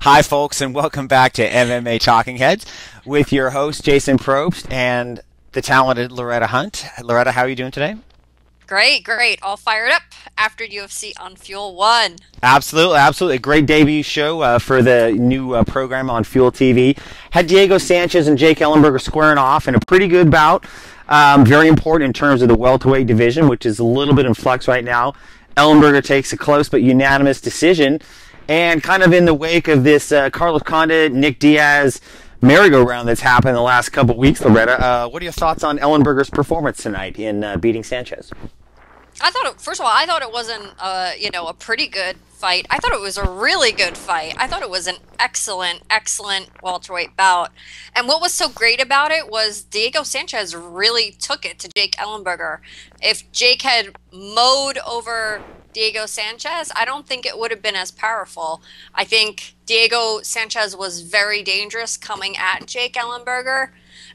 Hi, folks, and welcome back to MMA Talking Heads with your host, Jason Probst, and the talented Loretta Hunt. Loretta, how are you doing today? Great, great. All fired up after UFC on Fuel 1. Absolutely, absolutely. A great debut show for the new program on Fuel TV. Had Diego Sanchez and Jake Ellenberger squaring off in a pretty good bout. Very important in terms of the welterweight division, which is a little bit in flux right now. Ellenberger takes a close but unanimous decision. And kind of in the wake of this Carlos Condit, Nick Diaz merry-go-round that's happened in the last couple of weeks, Loretta, what are your thoughts on Ellenberger's performance tonight in beating Sanchez? First of all, I thought it wasn't, a pretty good fight. I thought it was a really good fight. I thought it was an excellent, excellent welterweight bout. And what was so great about it was Diego Sanchez really took it to Jake Ellenberger. If Jake had mowed over Diego Sanchez, I don't think it would have been as powerful. I think Diego Sanchez was very dangerous coming at Jake Ellenberger.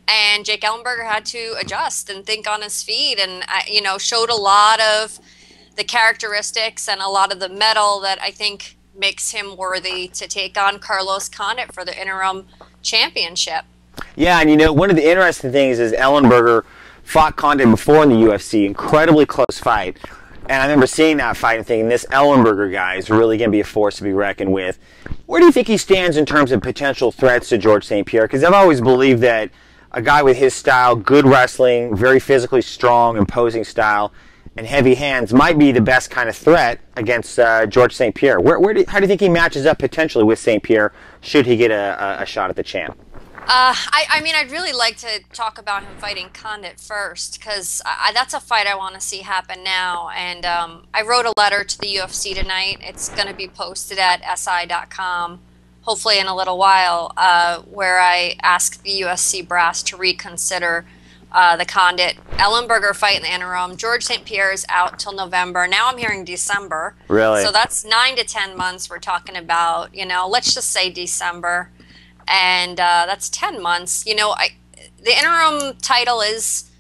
And Jake Ellenberger had to adjust and think on his feet and, showed a lot of the characteristics and a lot of the mettle that I think makes him worthy to take on Carlos Condit for the interim championship. Yeah, and one of the interesting things is Ellenberger fought Condit before in the UFC, incredibly close fight. And I remember seeing that fight and thinking, this Ellenberger guy is really going to be a force to be reckoned with. Where do you think he stands in terms of potential threats to George St. Pierre? Because I've always believed that a guy with his style, good wrestling, very physically strong, imposing style, and heavy hands might be the best kind of threat against George St. Pierre. How do you think he matches up potentially with St. Pierre should he get a shot at the champ? I'd really like to talk about him fighting Condit first because that's a fight I want to see happen now. And I wrote a letter to the UFC tonight. It's going to be posted at si.com, hopefully in a little while, where I asked the UFC brass to reconsider the Condit Ellenberger fight in the interim. George St. Pierre is out till November. Now I'm hearing December. Really? So that's 9 to 10 months we're talking about. Let's just say December. And that's 10 months. The interim title is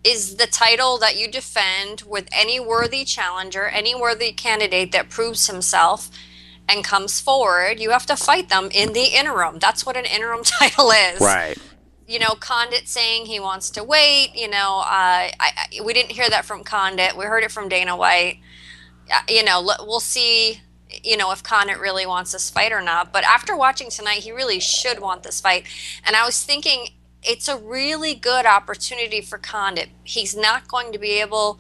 the title that you defend with any worthy challenger, any worthy candidate that proves himself and comes forward. You have to fight them in the interim. That's what an interim title is. Right. Condit saying he wants to wait. We didn't hear that from Condit. We heard it from Dana White. We'll see if Condit really wants this fight or not. But after watching tonight, he really should want this fight. And I was thinking it's a really good opportunity for Condit. He's not going to be able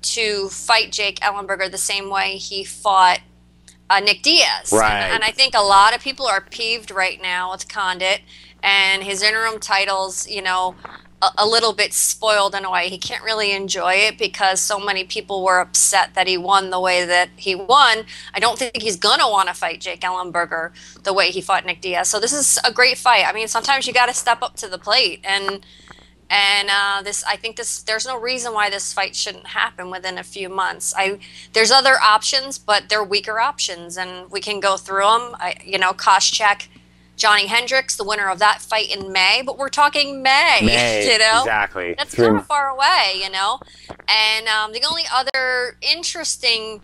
to fight Jake Ellenberger the same way he fought Nick Diaz. Right. And I think a lot of people are peeved right now with Condit and his interim titles, a little bit spoiled in a way. He can't really enjoy it because so many people were upset that he won the way that he won. I don't think he's going to want to fight Jake Ellenberger the way he fought Nick Diaz. So this is a great fight. I mean, sometimes you got to step up to the plate. And there's no reason why this fight shouldn't happen within a few months. There's other options, but they're weaker options, and we can go through them. Koscheck, Johnny Hendricks, the winner of that fight in May, but we're talking May. Exactly. That's kind of far away, And the only other interesting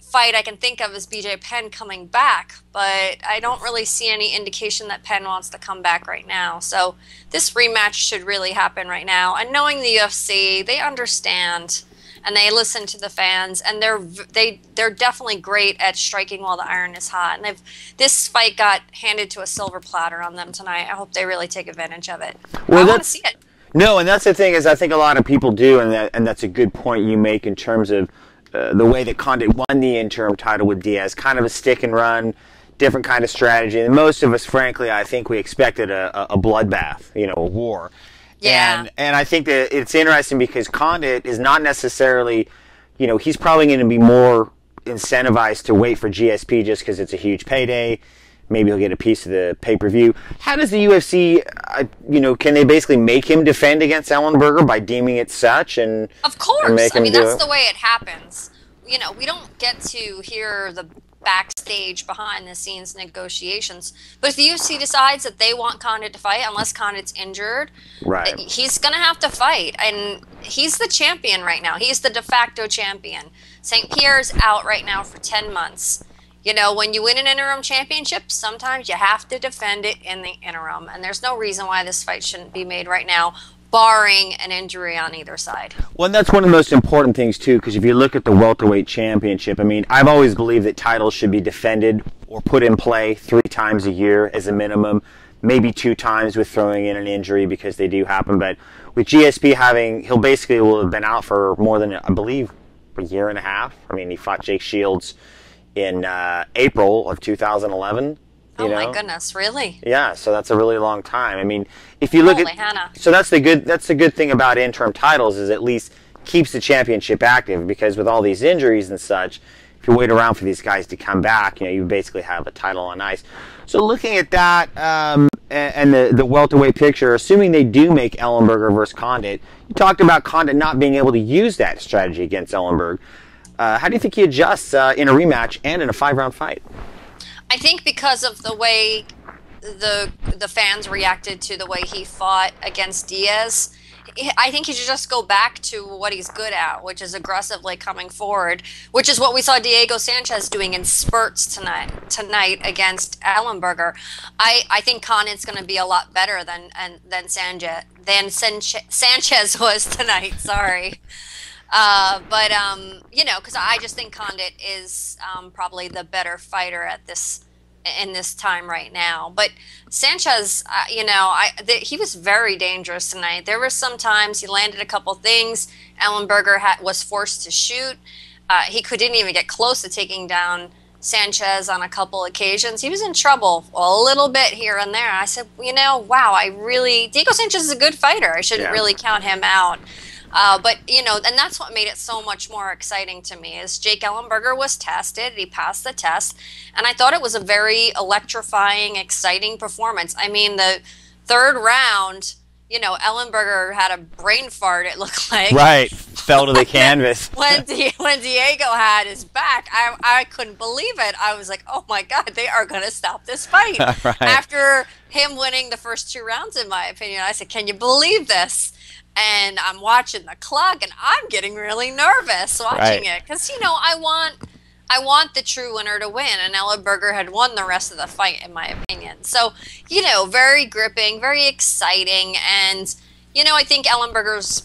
fight I can think of is BJ Penn coming back, but I don't really see any indication that Penn wants to come back right now. So this rematch should really happen right now. And knowing the UFC, they understand and they listen to the fans, and they're definitely great at striking while the iron is hot. And this fight got handed to a silver platter on them tonight. I hope they really take advantage of it. Well, I want to see it. No, and that's the thing is I think a lot of people do, and that's a good point you make in terms of the way that Condit won the interim title with Diaz, kind of a stick and run, different kind of strategy. And most of us, frankly, I think we expected a bloodbath, a war. Yeah. And I think that it's interesting because Condit is not necessarily, he's probably going to be more incentivized to wait for GSP just because it's a huge payday. Maybe he'll get a piece of the pay-per-view. How does the UFC, can they basically make him defend against Ellenberger by deeming it such? And of course. And make him that's the way it happens. We don't get to hear the backstage, behind-the-scenes negotiations. But if the UFC decides that they want Condit to fight, unless Condit's injured, right, he's going to have to fight. And he's the champion right now. He's the de facto champion. St. Pierre's out right now for 10 months. You know, when you win an interim championship, sometimes you have to defend it in the interim. And there's no reason why this fight shouldn't be made right now, barring an injury on either side. Well, and that's one of the most important things, too, because if you look at the welterweight championship, I mean, I've always believed that titles should be defended or put in play 3 times a year as a minimum, maybe 2 times with throwing in an injury because they do happen. But with GSP he'll basically will have been out for more than, I believe, a year and a half. I mean, he fought Jake Shields in April of 2011. Oh my goodness, really? Yeah, so that's a really long time. I mean, if you look Holy Hannah. So that's the good thing about interim titles is at least keeps the championship active, because with all these injuries and such, if you wait around for these guys to come back, you basically have a title on ice. So looking at that and the welterweight picture, assuming they do make Ellenberger versus Condit, you talked about Condit not being able to use that strategy against Ellenberg. How do you think he adjusts in a rematch and in a 5-round fight? I think because of the way the fans reacted to the way he fought against Diaz, I think he should just go back to what he's good at, which is aggressively coming forward, which is what we saw Diego Sanchez doing in spurts tonight against Ellenberger. I think Condit's going to be a lot better than Sanchez was tonight. Sorry. Because I just think Condit is probably the better fighter at in this time right now. But Sanchez, he was very dangerous tonight. There were some times he landed a couple things. Ellenberger was forced to shoot. He didn't even get close to taking down Sanchez on a couple occasions. He was in trouble a little bit here and there. I said, wow, Diego Sanchez is a good fighter. I shouldn't really count him out. And that's what made it so much more exciting to me is Jake Ellenberger was tested. He passed the test. And I thought it was a very electrifying, exciting performance. I mean, the 3rd round, Ellenberger had a brain fart, it looked like. Right. Fell to the canvas. when Diego had his back, I couldn't believe it. I was like, oh my God, they are going to stop this fight. Right. After him winning the first 2 rounds, in my opinion, I said, can you believe this? And I'm watching the clock, and I'm getting really nervous watching it because I want the true winner to win, and Ellenberger had won the rest of the fight, in my opinion. So very gripping, very exciting, and I think Ellenberger's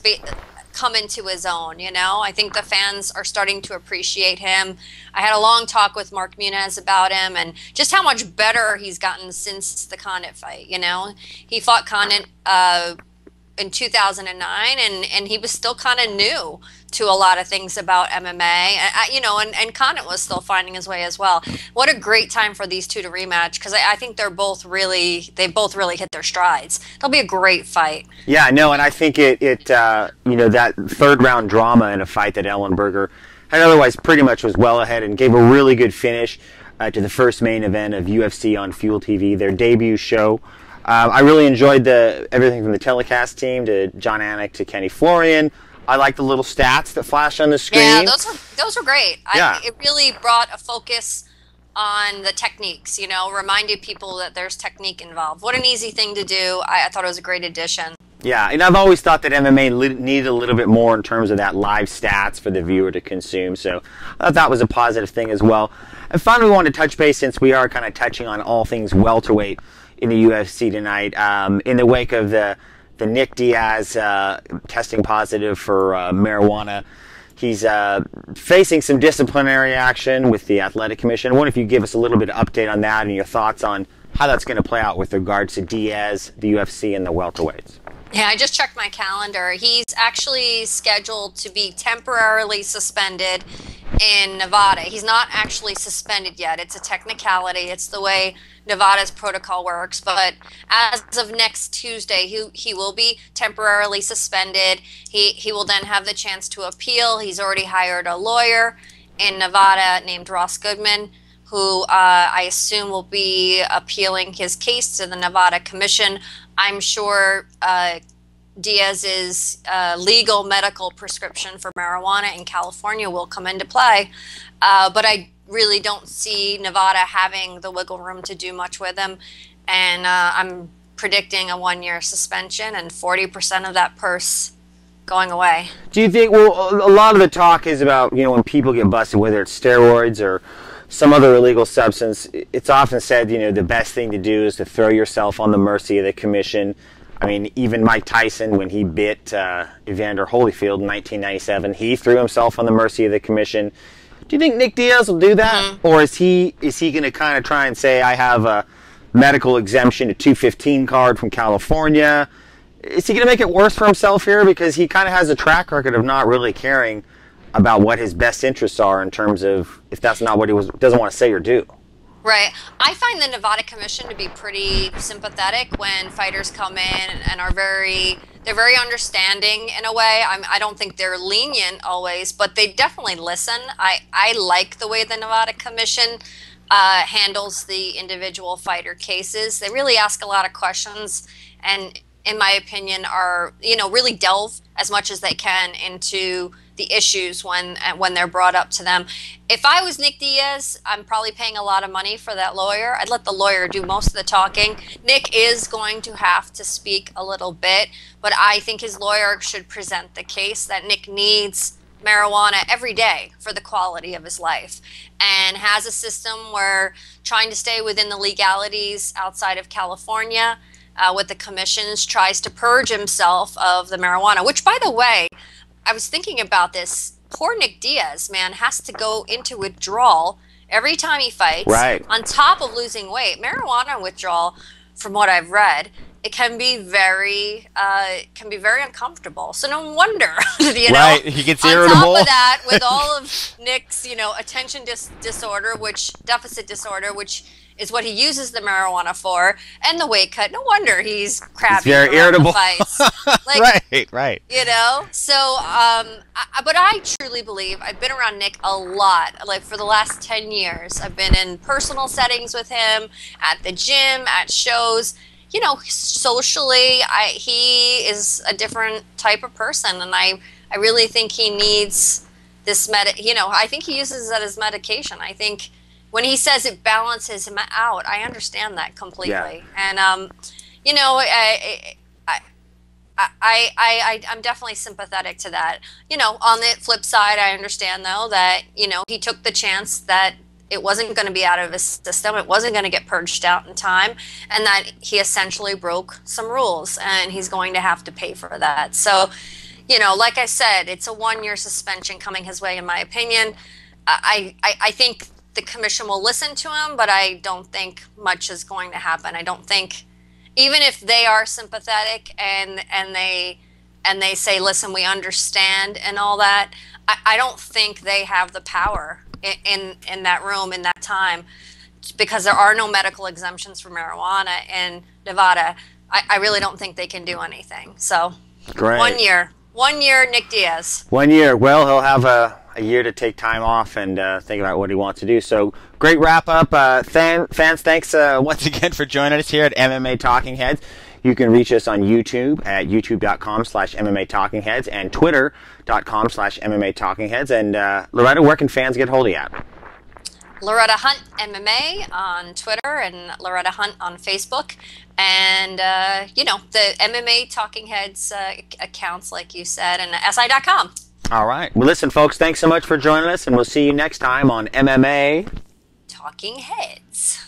come into his own. I think the fans are starting to appreciate him. I had a long talk with Mark Muniz about him and just how much better he's gotten since the Condit fight. He fought Condit in 2009, and he was still kind of new to a lot of things about MMA, and Condit was still finding his way as well. What a great time for these two to rematch, because I think they both really hit their strides. It'll be a great fight. Yeah, no, and I think that 3rd round drama in a fight that Ellenberger had otherwise pretty much was well ahead and gave a really good finish to the first main event of UFC on Fuel TV, their debut show. I really enjoyed everything from the telecast team to John Anik to Kenny Florian. I like the little stats that flash on the screen. Yeah, those were great. It really brought a focus on the techniques, reminded people that there's technique involved. What an easy thing to do. I thought it was a great addition. Yeah, and I've always thought that MMA needed a little bit more in terms of that live stats for the viewer to consume, so I thought that was a positive thing as well. And finally, we wanted to touch base, since we are kind of touching on all things welterweight in the UFC tonight, in the wake of the Nick Diaz testing positive for marijuana. He's facing some disciplinary action with the Athletic Commission. I wonder if you give us a little bit of update on that and your thoughts on how that's going to play out with regards to Diaz, the UFC, and the welterweights. Yeah, I just checked my calendar. He's actually scheduled to be temporarily suspended in Nevada. He's not actually suspended yet. It's a technicality. It's the way Nevada's protocol works. But as of next Tuesday, he will be temporarily suspended. He will then have the chance to appeal. He's already hired a lawyer in Nevada named Ross Goodman, who I assume will be appealing his case to the Nevada Commission. I'm sure Diaz's legal medical prescription for marijuana in California will come into play. But I really don't see Nevada having the wiggle room to do much with him. And I'm predicting a 1-year suspension and 40% of that purse going away. Do you think, well, a lot of the talk is about, when people get busted, whether it's steroids or some other illegal substance, it's often said, you know, the best thing to do is to throw yourself on the mercy of the commission. I mean, even Mike Tyson, when he bit Evander Holyfield in 1997, he threw himself on the mercy of the commission. Do you think Nick Diaz will do that? Or is he going to kind of try and say, I have a medical exemption, a 215 card from California? Is he going to make it worse for himself here? Because he kind of has a track record of not really caring about what his best interests are in terms of if that's not what he doesn't want to say or do. Right. I find the Nevada Commission to be pretty sympathetic when fighters come in and are they're very understanding in a way. I don't think they're lenient always, but they definitely listen. I like the way the Nevada Commission handles the individual fighter cases. They really ask a lot of questions and, in my opinion, are, you know, really delve as much as they can into the issues when they're brought up to them. If I was Nick Diaz, I'm probably paying a lot of money for that lawyer. I'd let the lawyer do most of the talking. Nick is going to have to speak a little bit, but I think his lawyer should present the case that Nick needs marijuana every day for the quality of his life and has a system where trying to stay within the legalities outside of California with the commissions tries to purge himself of the marijuana, which, by the way, I was thinking about this. Poor Nick Diaz, man, has to go into withdrawal every time he fights. Right. On top of losing weight, marijuana withdrawal, from what I've read, it can be very uncomfortable. So no wonder, you know. Right. He gets irritable. On top of that, with all of Nick's, you know, attention disorder, deficit disorder, which is what he uses the marijuana for, and the weight cut. No wonder he's crappy. He's very irritable. Fights. Like, right. You know, so, but I truly believe I've been around Nick a lot. Like for the last 10 years, I've been in personal settings with him, at the gym, at shows. You know, socially, he is a different type of person, and I really think he needs this I think he uses that as medication. I think when he says it balances him out, I understand that completely. Yeah. And, you know, I'm definitely sympathetic to that. You know, on the flip side, I understand, though, that, you know, he took the chance that it wasn't going to be out of his system, it wasn't going to get purged out in time, and that he essentially broke some rules, and he's going to have to pay for that. So, you know, like I said, it's a 1-year suspension coming his way, in my opinion. I think the commission will listen to him, but I don't think much is going to happen. I don't think, even if they are sympathetic and they say, listen, we understand and all that, I don't think they have the power in that room in that time, because there are no medical exemptions for marijuana in Nevada. I really don't think they can do anything. So, great. 1 year, Nick Diaz. 1 year. Well, he'll have a year to take time off and think about what he wants to do. So, great wrap up. Fans, thanks once again for joining us here at MMA Talking Heads. You can reach us on YouTube at youtube.com/MMA Talking Heads and twitter.com/MMA Talking Heads. And Loretta, where can fans get hold of you at? Loretta Hunt MMA on Twitter and Loretta Hunt on Facebook. And, you know, the MMA Talking Heads accounts, like you said, and SI.com. All right. Well, listen, folks, thanks so much for joining us, and we'll see you next time on MMA Talking Heads.